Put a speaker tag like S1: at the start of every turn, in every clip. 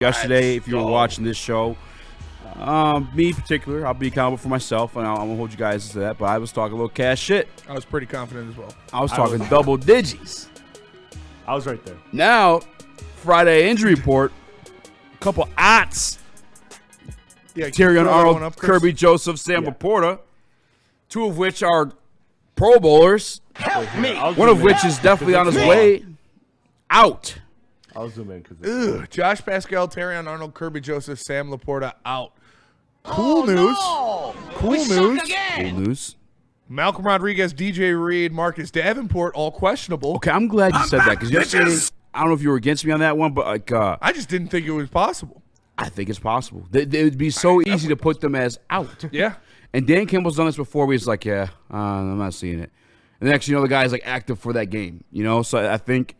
S1: yesterday. If you were watching this show, me in particular, I'll be accountable for myself, and I'm going to hold you guys to that, but I was talking a little cash shit.
S2: I was pretty confident as well.
S1: I was talking double digits.
S3: I was right there.
S1: Now, Friday injury report, a couple odds.
S2: Yeah,
S1: Terrion Arnold, Kirby Joseph, Sam Laporta, two of which are Pro Bowlers.
S3: Help me.
S1: One of which is definitely on his way out.
S3: I'll zoom in because
S2: Josh Pascal, Terrion Arnold, Kirby Joseph, Sam Laporta out. Cool news.
S4: No.
S2: Cool
S4: We
S2: news.
S4: suck again.
S1: Cool news.
S2: Malcolm Rodriguez, DJ Reed, Marcus Davenport, all questionable.
S1: Okay, I'm glad you said that because yesterday, I don't know if you were against me on that one, but like,
S2: I just didn't think it was possible.
S1: I think it's possible. It would be so easy to put them as out.
S2: Yeah.
S1: And Dan Campbell's done this before where he's like, I'm not seeing it. And then actually, the guy's like active for that game, So I think,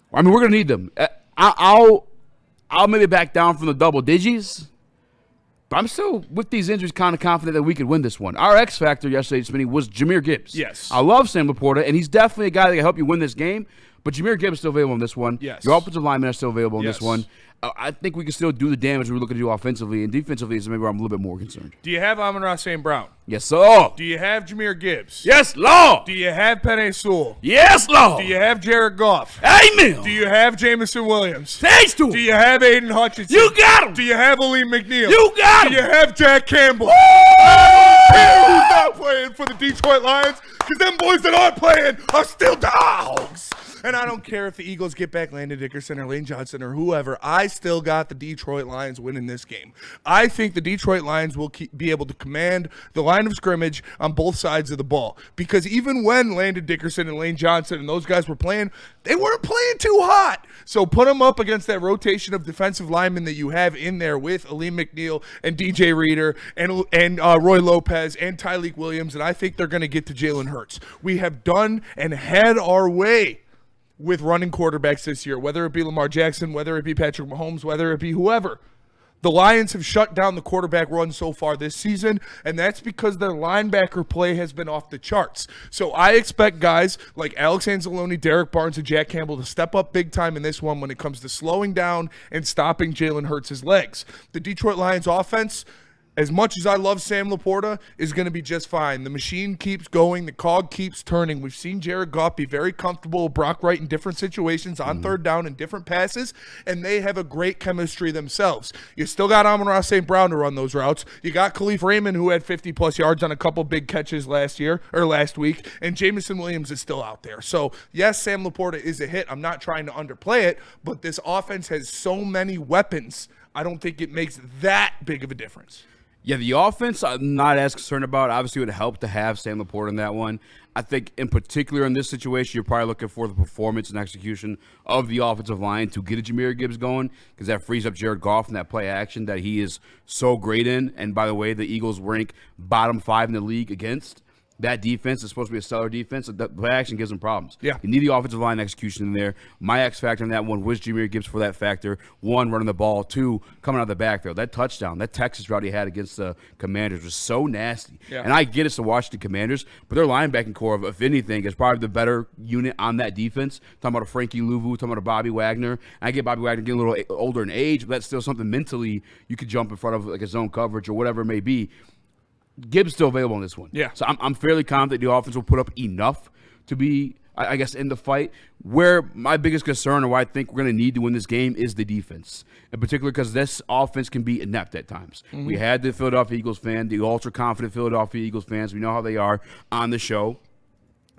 S1: we're going to need them. I'll maybe back down from the double digits, but I'm still, with these injuries, kind of confident that we could win this one. Our X factor yesterday, Smitty, was Jahmyr Gibbs.
S2: Yes.
S1: I love Sam Laporta, and he's definitely a guy that can help you win this game, but Jahmyr Gibbs is still available in this one.
S2: Yes.
S1: Your offensive linemen are still available in
S2: Yes.
S1: this one. I think we can still do the damage we're looking to do offensively, and defensively is maybe where I'm a little bit more concerned.
S2: Do you have Amon-Ra St. Brown?
S1: Yes, sir.
S2: Do you have Jahmyr Gibbs?
S1: Yes, Lord.
S2: Do you have Penei Sewell?
S1: Yes, Lord.
S2: Do you have Jared Goff?
S1: Amen.
S2: Do you have Jamison Williams?
S1: Thanks to him.
S2: Do you have Aiden Hutchinson?
S1: You got him.
S2: Do you have Aleem McNeil?
S1: You got him.
S2: Do you have Jack Campbell? I don't care who's not playing for the Detroit Lions, because them boys that aren't playing are still dogs. And I don't care if the Eagles get back Landon Dickerson or Lane Johnson or whoever. I still got the Detroit Lions winning this game. I think the Detroit Lions will be able to command the line of scrimmage on both sides of the ball. Because even when Landon Dickerson and Lane Johnson and those guys were playing, they weren't playing too hot. So put them up against that rotation of defensive linemen that you have in there with Aleem McNeil and DJ Reader and Roy Lopez and Tyleek Williams, and I think they're going to get to Jalen Hurts. We have done and had our way with running quarterbacks this year, whether it be Lamar Jackson, whether it be Patrick Mahomes, whether it be whoever. The Lions have shut down the quarterback run so far this season, and that's because their linebacker play has been off the charts. So I expect guys like Alex Anzalone, Derek Barnes, and Jack Campbell to step up big time in this one when it comes to slowing down and stopping Jalen Hurts' legs. The Detroit Lions offense, as much as I love Sam Laporta, is going to be just fine. The machine keeps going. The cog keeps turning. We've seen Jared Goff be very comfortable with Brock Wright in different situations on third down and different passes, and they have a great chemistry themselves. You still got Amon-Ra St. Brown to run those routes. You got Khalif Raymond, who had 50-plus yards on a couple big catches last week, and Jamison Williams is still out there. So, yes, Sam Laporta is a hit. I'm not trying to underplay it, but this offense has so many weapons, I don't think it makes that big of a difference.
S1: Yeah, the offense I'm not as concerned about. Obviously, it would help to have Sam Laporta in that one. I think in particular in this situation, you're probably looking for the performance and execution of the offensive line to get a Jahmyr Gibbs going, because that frees up Jared Goff in that play action that he is so great in. And by the way, the Eagles rank bottom 5 in the league against that defense. Is supposed to be a stellar defense. So that play action gives them problems.
S2: Yeah.
S1: You need the offensive line execution in there. My X factor in that one was Jahmyr Gibbs for that factor. 1, running the ball. 2, coming out of the backfield. That touchdown, that Texas route he had against the Commanders was so nasty.
S2: Yeah.
S1: And I get it's the Washington Commanders, but their linebacking core, if anything, is probably the better unit on that defense. Talking about a Frankie Louvu, talking about a Bobby Wagner. I get Bobby Wagner getting a little older in age, but that's still something mentally you could jump in front of, like a zone coverage or whatever it may be. Gibbs still available in this one.
S2: Yeah.
S1: So I'm fairly confident the offense will put up enough to be, I guess, in the fight. Where my biggest concern, or why I think we're going to need to win this game, is the defense. In particular, because this offense can be inept at times. Mm-hmm. We had the Philadelphia Eagles fan, the ultra-confident Philadelphia Eagles fans. We know how they are on the show.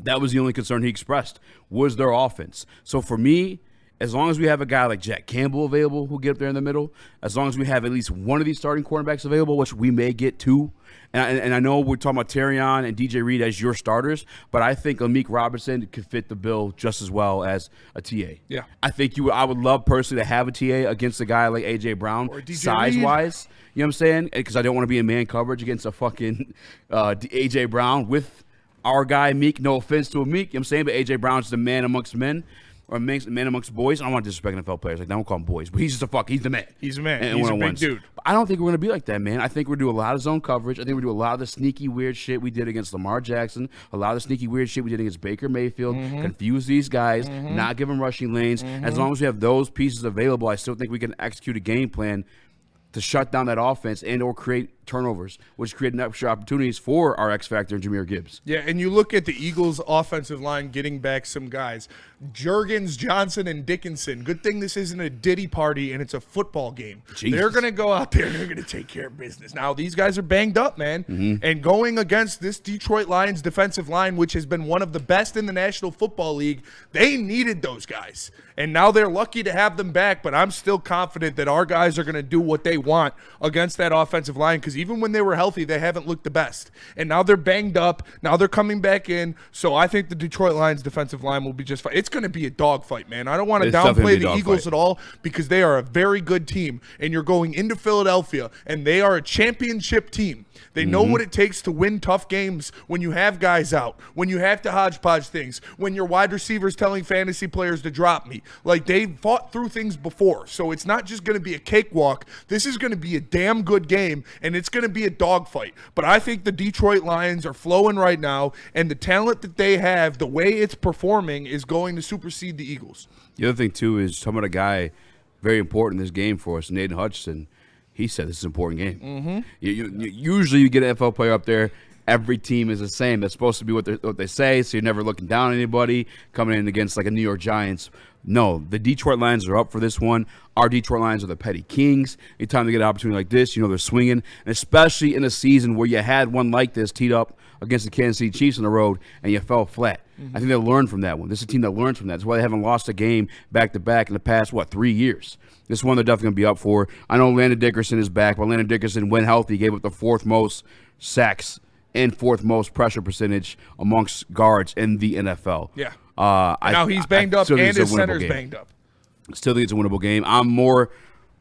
S1: That was the only concern he expressed, was their offense. So for me, as long as we have a guy like Jack Campbell available who get up there in the middle, as long as we have at least one of these starting cornerbacks available, which we may get 2, and I know we're talking about Terrion and DJ Reed as your starters, but I think Amik Robertson could fit the bill just as well as a TA.
S2: Yeah.
S1: I think I would love personally to have a TA against a guy like A.J. Brown, size-wise. You know what I'm saying? Because I don't want to be in man coverage against a fucking A.J. Brown with our guy Meek. No offense to Meek, you know what I'm saying? But A.J. Brown's the man amongst men. or a man amongst boys. I don't want to disrespect NFL players. Like, I don't call him boys, but he's just a fuck. He's the man.
S2: He's a man.
S1: And
S2: He's a big
S1: one-on-ones.
S2: dude.
S1: But I don't think we're going to be like that, man. I think we're going to do a lot of zone coverage. I think we're going to do a lot of the sneaky, weird shit we did against Lamar Jackson, a lot of the sneaky, weird shit we did against Baker Mayfield, confuse these guys, not give them rushing lanes. As long as we have those pieces available, I still think we can execute a game plan to shut down that offense and or create turnovers, which create extra opportunities for our X factor and Jahmyr Gibbs.
S2: Yeah, and you look at the Eagles' offensive line getting back some guys. Jurgens, Johnson, and Dickinson. Good thing this isn't a Diddy party and it's a football game.
S1: Jesus.
S2: They're going to go out there and they're going to take care of business. Now, these guys are banged up, man. And going against this Detroit Lions defensive line, which has been one of the best in the National Football League, they needed those guys. And now they're lucky to have them back, but I'm still confident that our guys are going to do what they want against that offensive line, because even when they were healthy, they haven't looked the best. And now they're banged up. Now they're coming back in. So I think the Detroit Lions defensive line will be just fine. It's going to be a dogfight, man. I don't want to downplay the Eagles at all, because they are a very good team. And you're going into Philadelphia, and they are a championship team. They know what it takes to win tough games when you have guys out, when you have to hodgepodge things, when your wide receivers telling fantasy players to drop me. Like, they've fought through things before. So it's not just going to be a cakewalk. This is going to be a damn good game, and it's going to be a dogfight. But I think the Detroit Lions are flowing right now, and the talent that they have, the way it's performing, is going to supersede the Eagles.
S1: The other thing, too, is talking about a guy very important in this game for us, Nathan Hutchinson. He said this is an important game. Usually you get an NFL player up there, every team is the same. That's supposed to be what they say, so you're never looking down on anybody coming in against like a New York Giants. No, the Detroit Lions are up for this one. Our Detroit Lions are the petty kings. Anytime they get an opportunity like this, you know they're swinging, and especially in a season where you had one like this teed up against the Kansas City Chiefs on the road and you fell flat. I think they learned from that one. This is a team that learns from that. That's why they haven't lost a game back-to-back in the past, 3 years. This one they're definitely going to be up for. I know Landon Dickerson is back, but Landon Dickerson, when healthy, gave up the fourth most sacks and fourth most pressure percentage amongst guards in the NFL.
S2: Yeah. Now he's banged up and his center's banged up.
S1: Still think it's a winnable game. I'm more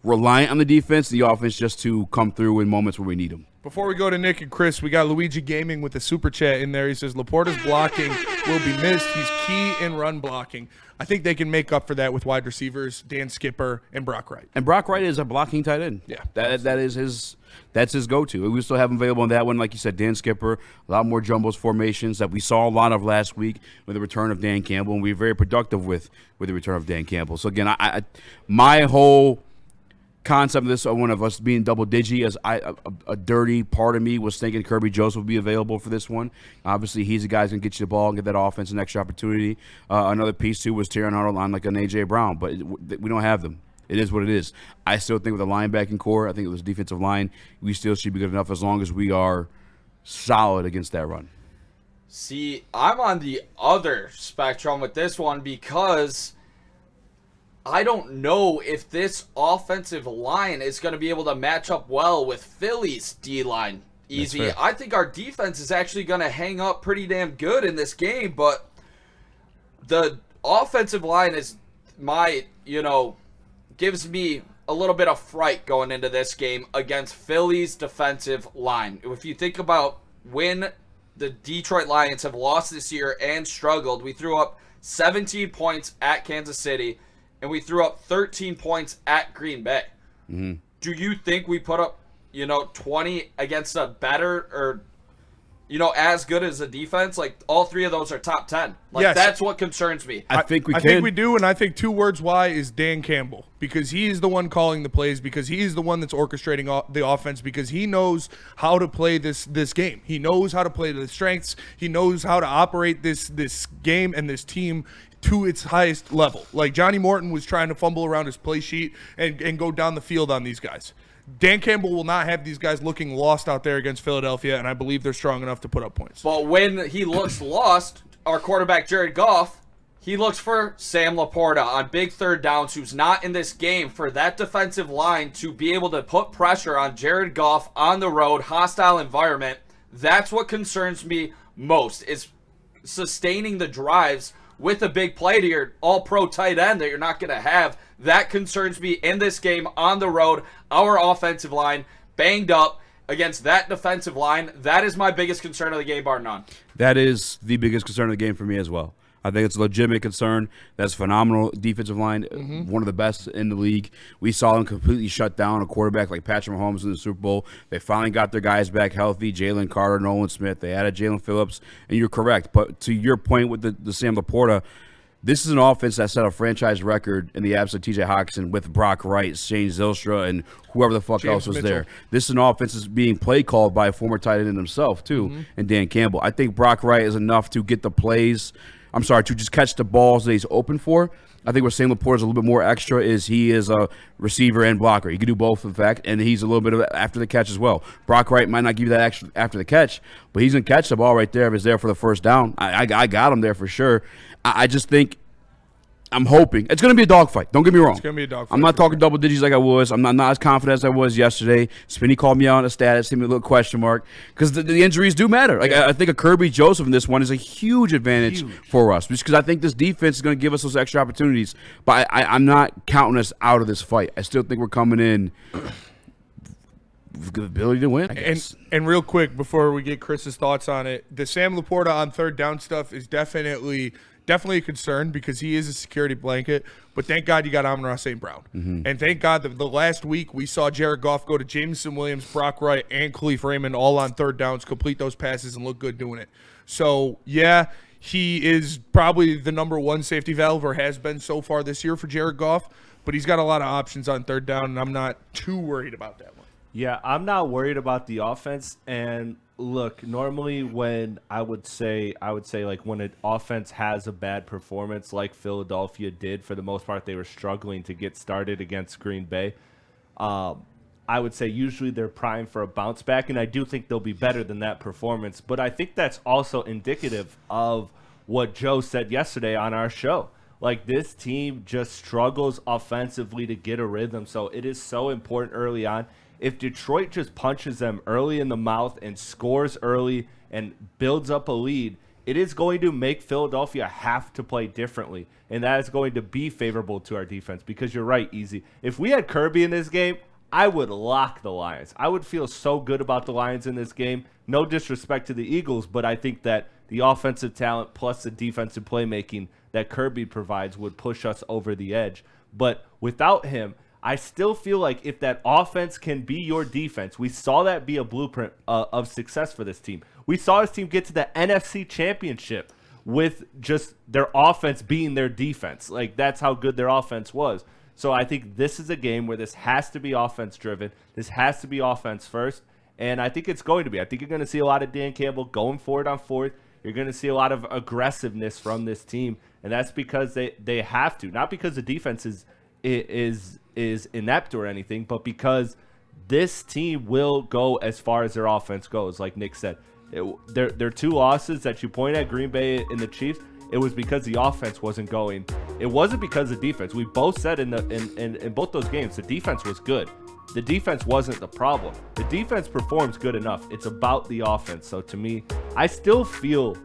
S1: reliant on the defense, the offense, just to come through in moments where we need them.
S2: Before we go to Nick and Chris, we got Luigi Gaming with the super chat in there. He says, Laporta's blocking will be missed. He's key in run blocking. I think they can make up for that with wide receivers, Dan Skipper and Brock Wright.
S1: And Brock Wright is a blocking tight end.
S2: Yeah.
S1: That's his go-to. We still have him available on that one. Like you said, Dan Skipper, a lot more jumbos formations that we saw a lot of last week with the return of Dan Campbell, and we were very productive with the return of Dan Campbell. So, again, my whole concept of this, one of us being double-digi, as a dirty part of me was thinking Kirby Joseph would be available for this one. Obviously, he's the guy who's going to get you the ball and get that offense an extra opportunity. Another piece, too, was Terran Arnold on like an A.J. Brown, but we don't have them. It is what it is. I still think with the linebacking core, I think it was defensive line, we still should be good enough as long as we are solid against that run.
S4: See, I'm on the other spectrum with this one because I don't know if this offensive line is going to be able to match up well with Philly's D-line. Easy. I think our defense is actually going to hang up pretty damn good in this game, but the offensive line is gives me a little bit of fright going into this game against Philly's defensive line. If you think about when the Detroit Lions have lost this year and struggled, we threw up 17 points at Kansas City, and we threw up 13 points at Green Bay. Do you think we put up, 20 against a better or, as good as a defense? Like, all three of those are top 10.
S2: Yes.
S4: That's what concerns me.
S1: I think
S2: I think we do, and I think 2 words why is Dan Campbell, because he's the one calling the plays, because he's the one that's orchestrating the offense, because he knows how to play this game. He knows how to play to the strengths. He knows how to operate this game and this team to its highest level. Like, Johnny Morton was trying to fumble around his play sheet and go down the field on these guys. Dan Campbell will not have these guys looking lost out there against Philadelphia, and I believe they're strong enough to put up points.
S4: But when he looks lost, our quarterback Jared Goff, he looks for Sam Laporta on big third downs, who's not in this game, for that defensive line to be able to put pressure on Jared Goff on the road, hostile environment. That's what concerns me most, is sustaining the drives with a big play to your all-pro tight end that you're not going to have. That concerns me in this game on the road. Our offensive line banged up against that defensive line. That is my biggest concern of the game, bar none.
S1: That is the biggest concern of the game for me as well. I think it's a legitimate concern. That's phenomenal defensive line, one of the best in the league. We saw them completely shut down a quarterback like Patrick Mahomes in the Super Bowl. They finally got their guys back healthy, Jalen Carter, Nolan Smith. They added Jalen Phillips, and you're correct. But to your point with the Sam Laporta, this is an offense that set a franchise record in the absence of T.J. Hockenson with Brock Wright, Shane Zylstra, and whoever the fuck
S2: James
S1: else was
S2: Mitchell.
S1: there. This is an offense that's being play called by a former tight end himself, too, and Dan Campbell. I think Brock Wright is enough to get the plays. To just catch the balls that he's open for. I think where Sam Laporta is a little bit more extra is he is a receiver and blocker. He can do both, in fact, and he's a little bit of after the catch as well. Brock Wright might not give you that extra after the catch, but he's going to catch the ball right there if it's there for the first down. I got him there for sure. I just think I'm hoping. It's going to be a dogfight. Don't get me wrong.
S2: It's going to be a dogfight.
S1: I'm not talking double digits like I was. I'm not as confident as I was yesterday. Spinney called me out on a status, gave me a little question mark because the injuries do matter. I think a Kirby Joseph in this one is a huge advantage for us just because I think this defense is going to give us those extra opportunities. But I'm not counting us out of this fight. I still think we're coming in with the ability to win, I guess.
S2: And real quick, before we get Chris's thoughts on it, the Sam Laporta on third down stuff is definitely a concern because he is a security blanket. But thank God you got Amon-Ra St. Brown. And thank God that the last week we saw Jared Goff go to Jameson Williams, Brock Wright, and Khalif Raymond all on third downs, complete those passes, and look good doing it. So, yeah, he is probably the number one safety valve or has been so far this year for Jared Goff. But he's got a lot of options on third down, and I'm not too worried about that one.
S3: Yeah, I'm not worried about the offense. And look, normally when I would say like when an offense has a bad performance like Philadelphia did, for the most part, they were struggling to get started against Green Bay. I would say usually they're primed for a bounce back, and I do think they'll be better than that performance. But I think that's also indicative of what Joe said yesterday on our show. Like, this team just struggles offensively to get a rhythm, so it is so important early on. If Detroit just punches them early in the mouth and scores early and builds up a lead, it is going to make Philadelphia have to play differently. And that is going to be favorable to our defense because you're right, Easy. If we had Kirby in this game, I would lock the Lions. I would feel so good about the Lions in this game. No disrespect to the Eagles, but I think that the offensive talent plus the defensive playmaking that Kirby provides would push us over the edge. But without him, I still feel like if that offense can be your defense, we saw that be a blueprint of success for this team. We saw this team get to the NFC Championship with just their offense being their defense. Like, that's how good their offense was. So I think this is a game where this has to be offense-driven. This has to be offense first, and I think it's going to be. I think you're going to see a lot of Dan Campbell going for it on fourth. You're going to see a lot of aggressiveness from this team, and that's because they have to. Not because the defense is inept or anything, but because this team will go as far as their offense goes, like Nick said. Their two losses that you point at, Green Bay and the Chiefs, it was because the offense wasn't going. It wasn't because of defense. We both said in both those games, the defense was good. The defense wasn't the problem. The defense performs good enough. It's about the offense. So to me, I still feel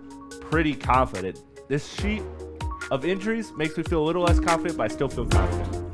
S3: pretty confident. This sheet of injuries makes me feel a little less confident, but I still feel confident.